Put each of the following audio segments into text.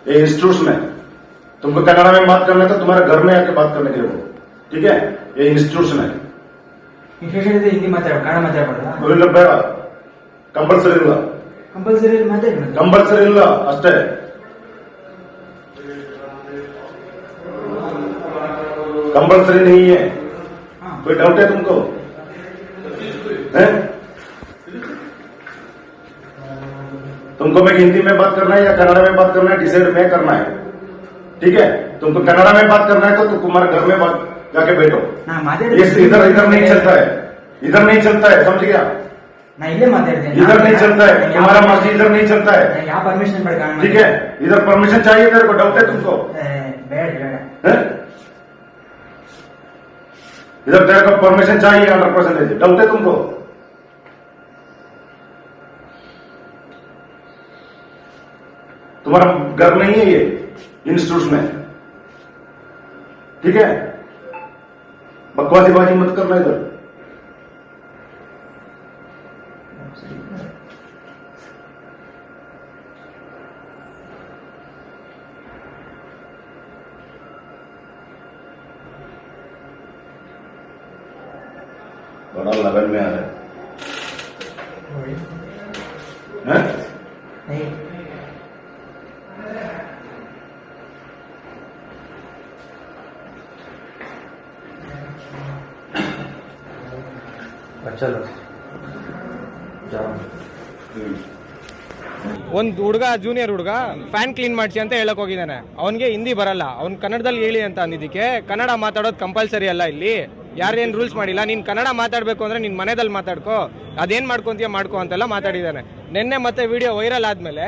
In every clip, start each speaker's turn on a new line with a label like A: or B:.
A: ये इंस्टीट्यूशन है, तुमको कन्नड़ा में बात करना है तो तुम्हारे घर में आके बात करने के लिए, ठीक है? ये इंस्टीट्यूशन है,
B: ಹಿಂದಿ ಕನ್ನಡ ಮಾತಾಡಬಾರ್ದಾ?
A: ಇಲ್ಲ ಬೇಡ, ಕಂಪಲ್ಸರಿ ಇಲ್ಲ, ಕಂಪಲ್ಸರಿ ಇಲ್ಲ ಅಷ್ಟೇ. कंपल्सरी नहीं है, कोई डाउट है तुमको? है? तुमको मैं हिंदी में बात करना है या कन्नड़ा में बात करना है, डिसाइड में करना है, ठीक है? तुमको कन्नड़ा में बात करना है तो तुम्हारे घर में बात जाके बैठो. इधर इधर नहीं चलता है, इधर नहीं चलता है, समझ गया? इधर नहीं चलता है, तुम्हारा मस्जिद इधर नहीं चलता है,
B: परमिशन
A: ठीक है? इधर परमिशन चाहिए, तेरे को डाउट है तुमको? इधर तेरे को परमिशन चाहिए 100%, डाउट है तुमको? तुम्हारा घर नहीं है, ये इंस्टीट्यूशन है, ठीक है? बकवासीबाजी मत करना इधर. बड़ा लगन में आ रहा है,
B: नहीं चलो
C: ಒಂದು ಹುಡುಗ ಜೂನಿಯರ್ ಹುಡುಗ ಫ್ಯಾನ್ ಕ್ಲೀನ್ ಮಾಡಿಸಿ ಅಂತ ಹೇಳಕ್ ಹೋಗಿದ್ದಾನೆ. ಅವನಿಗೆ ಹಿಂದಿ ಬರಲ್ಲ, ಅವ್ನು ಕನ್ನಡದಲ್ಲಿ ಹೇಳಿ ಅಂತ ಅಂದಿದ್ದಕ್ಕೆ ಕನ್ನಡ ಮಾತಾಡೋದು ಕಂಪಲ್ಸರಿ ಅಲ್ಲ, ಇಲ್ಲಿ ಯಾರೇನು ರೂಲ್ಸ್ ಮಾಡಿಲ್ಲ, ನೀನು ಕನ್ನಡ ಮಾತಾಡಬೇಕು ಅಂದ್ರೆ ನಿನ್ನ ಮನೆಯಲ್ಲಿ ಮಾತಾಡ್ಕೋ, ಅದೇನು ಮಾಡ್ಕೊಂತೀಯ ಮಾಡ್ಕೋ ಅಂತೆಲ್ಲ ಮಾತಾಡಿದ್ದಾನೆ. ನಿನ್ನೆ ಮತ್ತೆ ವಿಡಿಯೋ ವೈರಲ್ ಆದ್ಮೇಲೆ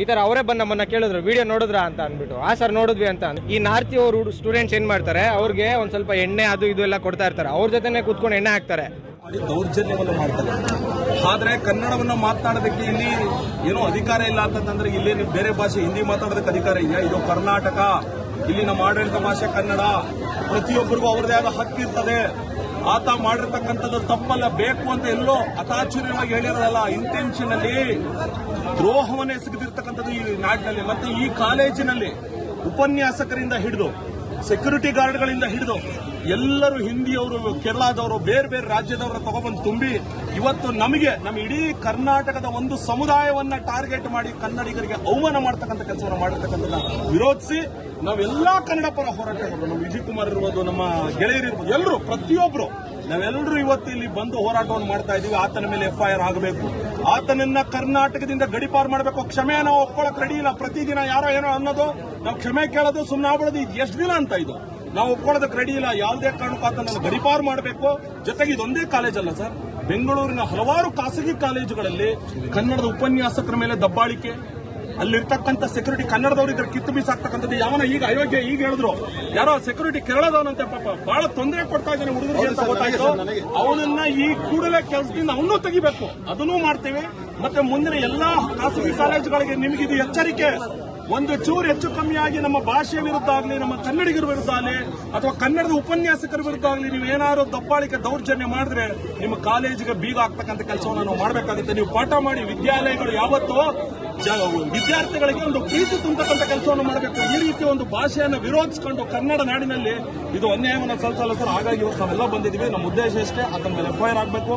C: ಈ ತರ ಅವರೇ ಬಂದು ನಮ್ಮನ್ನ ಕೇಳಿದ್ರು, ವಿಡಿಯೋ ನೋಡಿದ್ರಾ ಅಂತ ಅಂದ್ಬಿಟ್ಟು. ಸರ್ ನೋಡಿದ್ವಿ ಅಂತ. ಈ ನಾರ್ತಿ ಅವರು ಸ್ಟೂಡೆಂಟ್ಸ್ ಏನ್ ಮಾಡ್ತಾರೆ, ಅವ್ರಿಗೆ ಒಂದ್ ಸ್ವಲ್ಪ ಎಣ್ಣೆ ಅದು ಇದು ಎಲ್ಲ ಕೊಡ್ತಾ ಇರ್ತಾರೆ, ಅವ್ರ ಜೊತೆನೆ ಕೂತ್ಕೊಂಡು ಎಣ್ಣೆ ಹಾಕ್ತಾರೆ,
D: ದೌರ್ಜನ್ಯವನ್ನು ಮಾಡ್ತಾರೆ. ಆದ್ರೆ ಕನ್ನಡವನ್ನು ಮಾತನಾಡೋದಕ್ಕೆ ಇಲ್ಲಿ ಏನೋ ಅಧಿಕಾರ ಇಲ್ಲ ಅಂತಂದ್ರೆ, ಇಲ್ಲಿ ಬೇರೆ ಭಾಷೆ ಹಿಂದಿ ಮಾತಾಡೋದಕ್ಕೆ ಅಧಿಕಾರ ಇದೆಯಾ? ಇದು ಕರ್ನಾಟಕ, ಇಲ್ಲಿ ನಮ್ಮ ಆಡಳಿತ ಭಾಷೆ ಕನ್ನಡ, ಪ್ರತಿಯೊಬ್ಬರಿಗೂ ಅವರದೇ ಆದ ಹಕ್ಕಿರ್ತದೆ. ಆತ ಮಾಡಿರ್ತಕ್ಕಂಥದ್ದು ತಪ್ಪಲ್ಲ, ಬೇಕು ಅಂತ ಎಲ್ಲೋ ಅತಾಚುರ್ಯವಾಗಿ ಹೇಳಿರೋದಲ್ಲ, ಇಂಟೆನ್ಷನಲ್ಲಿ ದ್ರೋಹವನ್ನು ಎಸಗಿದಿರ್ತಕ್ಕಂಥದ್ದು ಈ ನಾಡಿನಲ್ಲಿ. ಮತ್ತೆ ಈ ಕಾಲೇಜಿನಲ್ಲಿ ಉಪನ್ಯಾಸಕರಿಂದ ಹಿಡಿದು ಸೆಕ್ಯೂರಿಟಿ ಗಾರ್ಡ್ಗಳಿಂದ ಹಿಡಿದು ಎಲ್ಲರೂ ಹಿಂದಿಯವರು, ಕೇರಳದವರು, ಬೇರೆ ಬೇರೆ ರಾಜ್ಯದವರ ತಗೊಬಂದು ತುಂಬಿ ಇವತ್ತು ನಮಗೆ ನಮ್ಮ ಇಡೀ ಕರ್ನಾಟಕದ ಒಂದು ಸಮುದಾಯವನ್ನ ಟಾರ್ಗೆಟ್ ಮಾಡಿ ಕನ್ನಡಿಗರಿಗೆ ಅವಮಾನ ಮಾಡತಕ್ಕಂಥ ಕೆಲಸವನ್ನು ಮಾಡಿರ್ತಕ್ಕಂಥದ್ದನ್ನ ವಿರೋಧಿಸಿ ನಾವೆಲ್ಲಾ ಕನ್ನಡ ಪರ ಹೋರಾಟಗಾರರು, ನಮ್ಮ ವಿಜಯ್ ಕುಮಾರ್ ಇರ್ಬೋದು, ನಮ್ಮ ಗೆಳೆಯರಿರ್ಬೋದು, ಎಲ್ಲರೂ ಪ್ರತಿಯೊಬ್ಬರು ನಾವೆಲ್ಲರೂ ಇವತ್ತು ಇಲ್ಲಿ ಬಂದು ಹೋರಾಟವನ್ನು ಮಾಡ್ತಾ ಇದೀವಿ. ಆತನ ಮೇಲೆ FIR ಆಗಬೇಕು, ಆತನನ್ನ ಕರ್ನಾಟಕದಿಂದ ಗಡಿಪಾರು ಮಾಡಬೇಕು. ಕ್ಷಮೆ ನಾವು ಒಪ್ಕೊಳ್ಳೋಕೆ ರೆಡಿ ಇಲ್ಲ. ಪ್ರತಿದಿನ ಯಾರೋ ಏನೋ ಅನ್ನೋದು, ನಾವು ಕ್ಷಮೆ ಕೇಳೋದು, ಸುಮ್ಮನೆ ಆಗ್ಬಿಡೋದು, ಇದು ಎಷ್ಟು ದಿನ ಅಂತ ಇದು ನಾವು ಒಪ್ಕೊಳ್ಳೋದಕ್ಕೆ ರೆಡಿ ಇಲ್ಲ. ಯಾವುದೇ ಕಾರಣಕ್ಕೂ ಆತನನ್ನು ಗಡಿಪಾರು ಮಾಡಬೇಕು. ಜೊತೆಗೆ ಇದೊಂದೇ ಕಾಲೇಜ್ ಅಲ್ಲ ಸರ್, ಬೆಂಗಳೂರಿನ ಹಲವಾರು ಖಾಸಗಿ ಕಾಲೇಜುಗಳಲ್ಲಿ ಕನ್ನಡದ ಉಪನ್ಯಾಸಕರ ಮೇಲೆ ದಬ್ಬಾಳಿಕೆ, ಅಲ್ಲಿರ್ತಕ್ಕಂಥ ಸೆಕ್ಯೂರಿಟಿ ಕನ್ನಡದವರಿದ್ರೆ ಕಿತ್ತು ಬೀಸಾಕ್ತಕ್ಕಂಥದ್ದು. ಯಾವನ ಈಗ ಅಯೋಗ್ಯ ಈಗ ಹೇಳಿದ್ರು, ಯಾರೋ ಸೆಕ್ಯೂರಿಟಿ ಕೇರಳದವನಂತೆ, ಪಾಪ ಬಹಳ ತೊಂದರೆ ಕೊಡ್ತಾ ಇದ್ದಾನೆ ಹುಡುಗರಿಗೆ ಅಂತ ಗೊತ್ತಾಯ್ತು. ಅವನನ್ನ ಈ ಕೂಡಲೇ ಕೆಲಸದಿಂದ ಅವನ್ನೂ ತೆಗಿಬೇಕು, ಅದನ್ನೂ ಮಾಡ್ತೇವೆ. ಮತ್ತೆ ಮುಂದಿನ ಎಲ್ಲಾ ಖಾಸಗಿ ಕಾಲೇಜುಗಳಿಗೆ ನಿಮಗಿದು ಎಚ್ಚರಿಕೆ. ಒಂದು ಚೂರು ಹೆಚ್ಚು ಕಮ್ಮಿಯಾಗಿ ನಮ್ಮ ಭಾಷೆಯ ವಿರುದ್ಧ ಆಗಲಿ, ನಮ್ಮ ಕನ್ನಡಿಗರ ವಿರುದ್ಧ ಆಗಲಿ, ಅಥವಾ ಕನ್ನಡದ ಉಪನ್ಯಾಸಕರ ವಿರುದ್ಧ ಆಗಲಿ ನೀವು ಏನಾದ್ರು ದಬ್ಬಾಳಿಕೆ ದೌರ್ಜನ್ಯ ಮಾಡಿದ್ರೆ ನಿಮ್ಮ ಕಾಲೇಜಿಗೆ ಬೀಗ ಹಾಕ್ತಕ್ಕಂಥ ಕೆಲಸವನ್ನು ನಾವು ಮಾಡಬೇಕಾಗುತ್ತೆ. ನೀವು ಪಾಠ ಮಾಡಿ, ವಿದ್ಯಾಲಯಗಳು ಯಾವತ್ತೂ ವಿದ್ಯಾರ್ಥಿಗಳಿಗೆ ಒಂದು ಪ್ರೀತಿ ತುಂಬತಕ್ಕಂಥ ಕೆಲಸವನ್ನು ಮಾಡಬೇಕು. ಈ ರೀತಿ ಒಂದು ಭಾಷೆಯನ್ನು ವಿರೋಧಿಸಿಕೊಂಡು ಕನ್ನಡ ನಾಡಿನಲ್ಲಿ ಇದು ಅನ್ಯಾಯವನ್ನು ಸಲ್ಲಿಸಲ್ಲ ಸರ್. ಹಾಗಾಗಿ ಇವತ್ತು ನಾವೆಲ್ಲ ಬಂದಿದ್ದೀವಿ. ನಮ್ಮ ಉದ್ದೇಶ ಇಷ್ಟೇ, ಅದನ್ನ ಮೇಲೆ FIR ಆಗಬೇಕು.